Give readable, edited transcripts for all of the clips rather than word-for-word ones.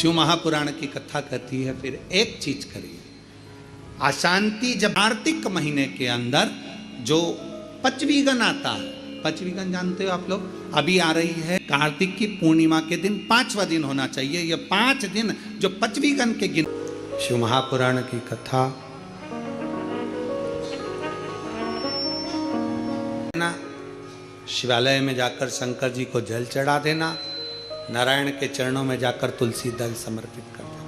शिव महापुराण की कथा कहती है फिर एक चीज करिए, अशांति जब कार्तिक महीने के अंदर जो पचवीगन आता है, पचवीगन जानते हो आप लोग, अभी आ रही है कार्तिक की पूर्णिमा के दिन 5वां दिन होना चाहिए। ये 5 दिन जो पचवीगन के गिन, शिव महापुराण की कथा ना, शिवालय में जाकर शंकर जी को जल चढ़ा देना, नारायण के चरणों में जाकर तुलसी दल समर्पित कर देना।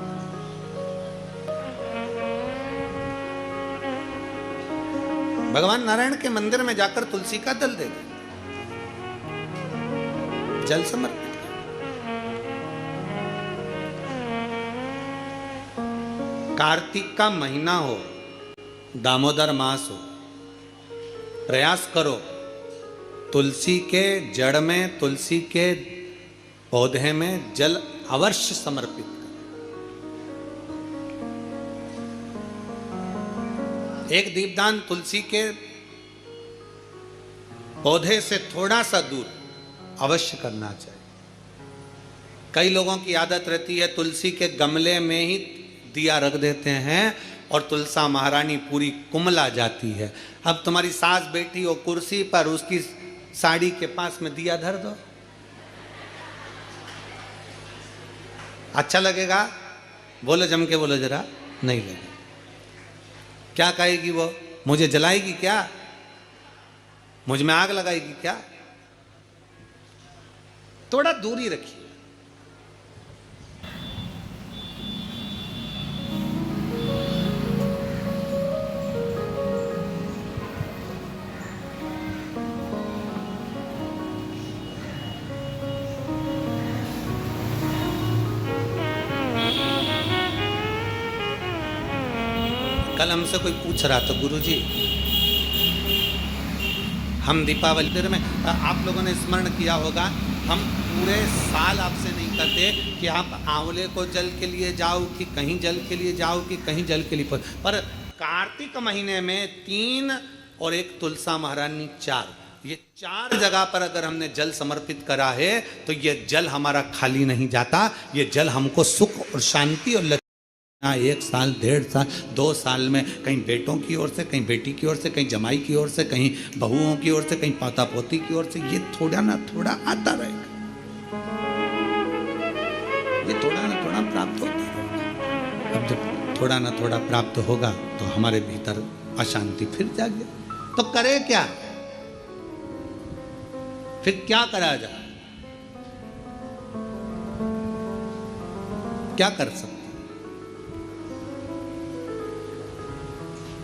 भगवान नारायण के मंदिर में जाकर तुलसी का दल दे देना, जल समर्पित कर। कार्तिक का महीना हो, दामोदर मास हो, प्रयास करो तुलसी के जड़ में, तुलसी के पौधे में जल अवश्य समर्पित करें। एक दीपदान तुलसी के पौधे से थोड़ा सा दूर अवश्य करना चाहिए। कई लोगों की आदत रहती है तुलसी के गमले में ही दिया रख देते हैं और तुलसा महारानी पूरी कुमला जाती है। अब तुम्हारी सास बैठी हो कुर्सी पर, उसकी साड़ी के पास में दिया धर दो, अच्छा लगेगा? बोलो, जम के बोलो जरा। नहीं लगेगा। क्या कहेगी वो? मुझे जलाएगी क्या? मुझ में आग लगाएगी क्या? थोड़ा दूरी रखिए। कल हमसे कोई पूछ रहा था, गुरुजी हम दीपावली में, आप लोगों ने स्मरण किया होगा, हम पूरे साल आपसे नहीं कहते कि आप आंवले को जल के लिए जाओ कि कहीं जल के लिए जाओ कि कहीं जल के लिए, पर कार्तिक महीने में 3 और एक तुलसा महारानी 4, ये 4 जगह पर अगर हमने जल समर्पित करा है तो ये जल हमारा खाली नहीं जाता। ये जल हमको सुख और शांति और 1 साल, 1.5 साल, 2 साल में कहीं बेटों की ओर से, कहीं बेटी की ओर से, कहीं जमाई की ओर से, कहीं बहुओं की ओर से, कहीं पोता पोती की ओर से, ये थोड़ा ना थोड़ा आता रहेगा। ये थोड़ा ना थोड़ा प्राप्त होता रहेगा। अब जब थोड़ा ना थोड़ा प्राप्त होगा तो हमारे भीतर अशांति फिर जागे। तो करे क्या? फिर क्या करा जाए? क्या कर सकते?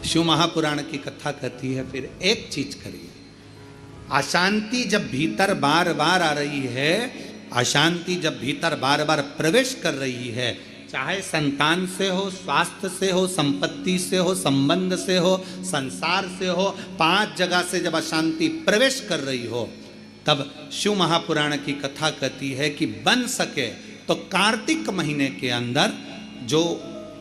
शिव महापुराण की कथा कहती है फिर एक चीज करिए, अशांति जब भीतर बार बार आ रही है, अशांति जब भीतर बार बार प्रवेश कर रही है, चाहे संतान से हो, स्वास्थ्य से हो, संपत्ति से हो, संबंध से हो, संसार से हो, 5 जगह से जब अशांति प्रवेश कर रही हो, तब शिव महापुराण की कथा कहती है कि बन सके तो कार्तिक महीने के अंदर जो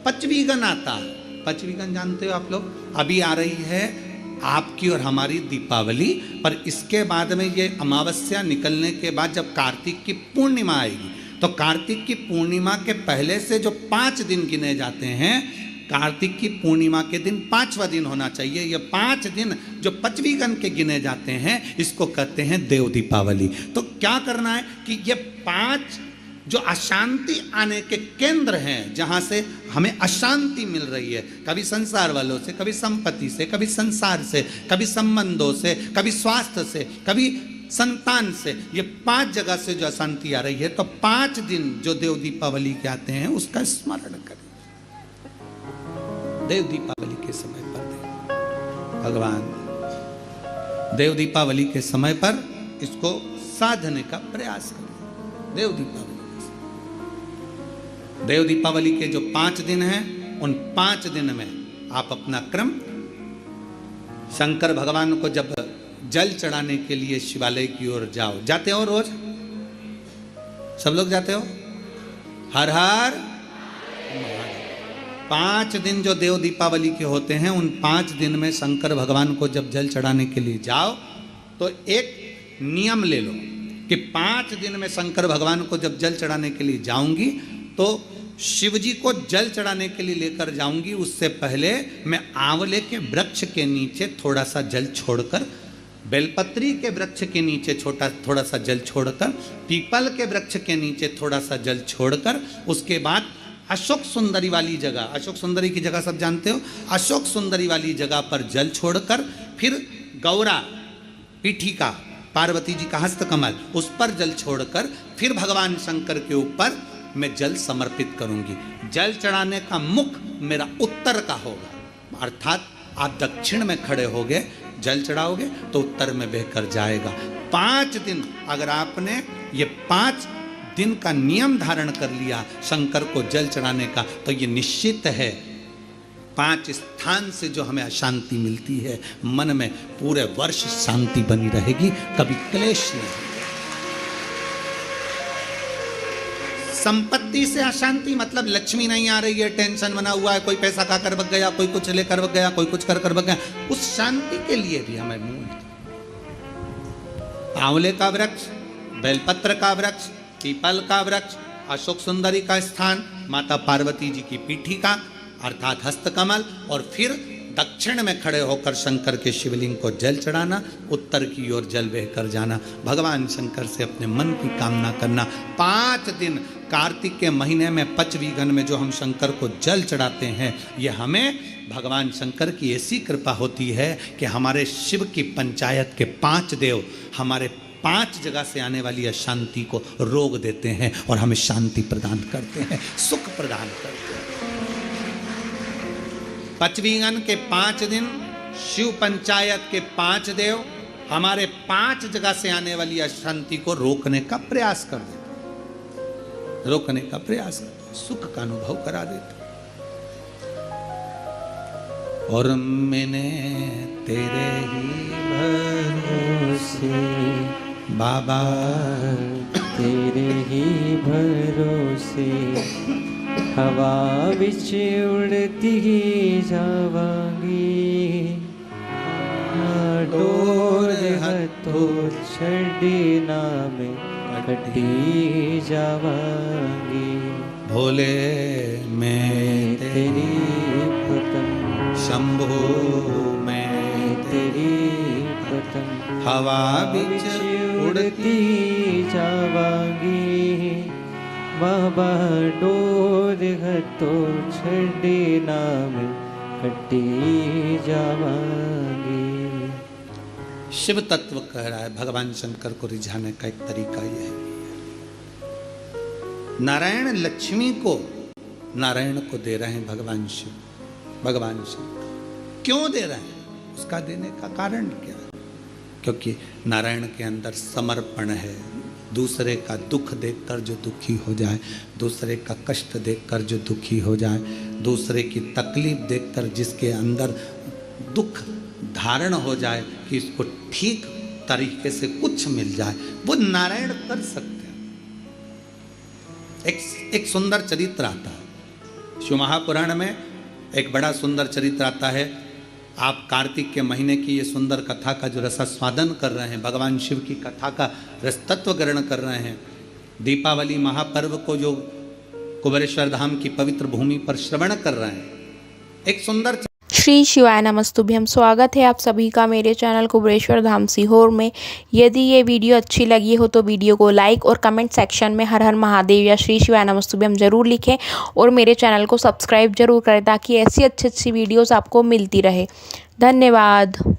पचवीगन आता है, पचवीगन जानते हो आप लोग, अभी आ रही है आपकी और हमारी दीपावली, पर इसके बाद में ये अमावस्या निकलने के बाद जब कार्तिक की पूर्णिमा आएगी, तो कार्तिक की पूर्णिमा के पहले से जो 5 दिन गिने जाते हैं, कार्तिक की पूर्णिमा के दिन 5वां दिन होना चाहिए। ये 5 दिन जो पचवीगन के गिने जाते हैं, इसको कहते हैं देव दीपावली। तो क्या करना है कि ये 5 जो अशांति आने के केंद्र हैं, जहां से हमें अशांति मिल रही है, कभी संसार वालों से, कभी संपत्ति से, कभी संसार से, कभी संबंधों से, कभी स्वास्थ्य से, कभी संतान से, ये 5 जगह से जो अशांति आ रही है, तो 5 दिन जो देव दीपावली के आते हैं उसका स्मरण करें। देव दीपावली के समय पर भगवान देव दीपावली के समय पर इसको साधने का प्रयास करें। देव दीपावली के जो 5 दिन हैं, उन 5 दिन में आप अपना क्रम, शंकर भगवान को जब जल चढ़ाने के लिए शिवालय की ओर जाओ, जाते हो रोज? सब लोग जाते हो? हर हर 5 दिन जो देव दीपावली के होते हैं, उन 5 दिन में शंकर भगवान को जब जल चढ़ाने के लिए जाओ तो एक नियम ले लो कि 5 दिन में शंकर भगवान को जब जल चढ़ाने के लिए जाऊंगी तो शिव जी को जल चढ़ाने के लिए लेकर जाऊंगी, उससे पहले मैं आंवले के वृक्ष के नीचे थोड़ा सा जल छोड़कर, बेलपत्री के वृक्ष के नीचे थोड़ा सा जल छोड़कर, पीपल के वृक्ष के नीचे थोड़ा सा जल छोड़कर, उसके बाद अशोक सुंदरी वाली जगह, अशोक सुंदरी की जगह सब जानते हो, अशोक सुंदरी वाली जगह पर जल छोड़कर फिर गौरा पीठिका पार्वती जी का हस्तकमल उस पर जल छोड़कर फिर भगवान शंकर के ऊपर मैं जल समर्पित करूंगी। जल चढ़ाने का मुख मेरा उत्तर का होगा, अर्थात आप दक्षिण में खड़े होगे, जल चढ़ाओगे तो उत्तर में बहकर जाएगा। 5 दिन अगर आपने ये 5 दिन का नियम धारण कर लिया शंकर को जल चढ़ाने का, तो ये निश्चित है 5 स्थान से जो हमें अशांति मिलती है, मन में पूरे वर्ष शांति बनी रहेगी, कभी क्लेश नहीं। संपत्ति से अशांति मतलब लक्ष्मी नहीं आ रही है, टेंशन बना हुआ है, कोई पैसा खाकर भग गया, कोई कुछ लेकर भग गया, कोई कुछ कर भग गया, उस शांति के लिए भी हमें मूल आंवले का वृक्ष, बेलपत्र का वृक्ष, पीपल का वृक्ष, अशोक सुंदरी का स्थान, माता पार्वती जी की पीठिका अर्थात हस्तकमल, और फिर दक्षिण में खड़े होकर शंकर के शिवलिंग को जल चढ़ाना, उत्तर की ओर जल बहकर जाना, भगवान शंकर से अपने मन की कामना करना। 5 दिन कार्तिक के महीने में पचवीगन में जो हम शंकर को जल चढ़ाते हैं, ये हमें भगवान शंकर की ऐसी कृपा होती है कि हमारे शिव की पंचायत के 5 देव हमारे 5 जगह से आने वाली अशांति को रोक देते हैं और हमें शांति प्रदान करते हैं, सुख प्रदान करते हैं। पचवीगन के 5 दिन शिव पंचायत के 5 देव हमारे 5 जगह से आने वाली अशांति को रोकने का प्रयास कर देते, रोकने का प्रयास करते, सुख का अनुभव करा देते। और मैंने तेरे ही भरोसे बाबा, तेरे ही भरोसे हवा बिच उड़ती ही जावांगी, डोर हथों छड़ी ना में कटी जावांगी। भोले मैं तेरी पतंग, शंभो मैं तेरी पतंग हवा बिच उड़ती जावांगी, बाबा डोर हथों छड़ी ना में कटी जावांगी। शिव तत्व कह रहा है, भगवान शंकर को रिझाने का एक तरीका यह है। नारायण लक्ष्मी को, नारायण को दे रहे हैं भगवान शिव, भगवान शंकर क्यों दे रहे हैं, उसका देने का कारण क्या है? क्योंकि नारायण के अंदर समर्पण है। दूसरे का दुख देखकर जो दुखी हो जाए, दूसरे का कष्ट देखकर जो दुखी हो जाए, दूसरे की तकलीफ देखकर जिसके अंदर दुख धारण हो जाए कि इसको ठीक तरीके से कुछ मिल जाए, वो नारायण कर सकते हैं। एक सुंदर चरित्र आता है शिव महापुराण में, एक बड़ा सुंदर चरित्र आता है। आप कार्तिक के महीने की ये सुंदर कथा का जो रसास्वादन कर रहे हैं, भगवान शिव की कथा का रसतत्व ग्रहण कर रहे हैं, दीपावली महापर्व को जो कुबेरेश्वर धाम की पवित्र भूमि पर श्रवण कर रहे हैं, एक सुंदर श्री शिवाय नमस्तुभ्यम। स्वागत है आप सभी का मेरे चैनल कुबेरेश्वर धाम सीहोर में। यदि ये वीडियो अच्छी लगी हो तो वीडियो को लाइक और कमेंट सेक्शन में हर हर महादेव या श्री शिवाय नमस्तुभ्यम जरूर लिखें और मेरे चैनल को सब्सक्राइब जरूर करें ताकि ऐसी अच्छी वीडियोस आपको मिलती रहे। धन्यवाद।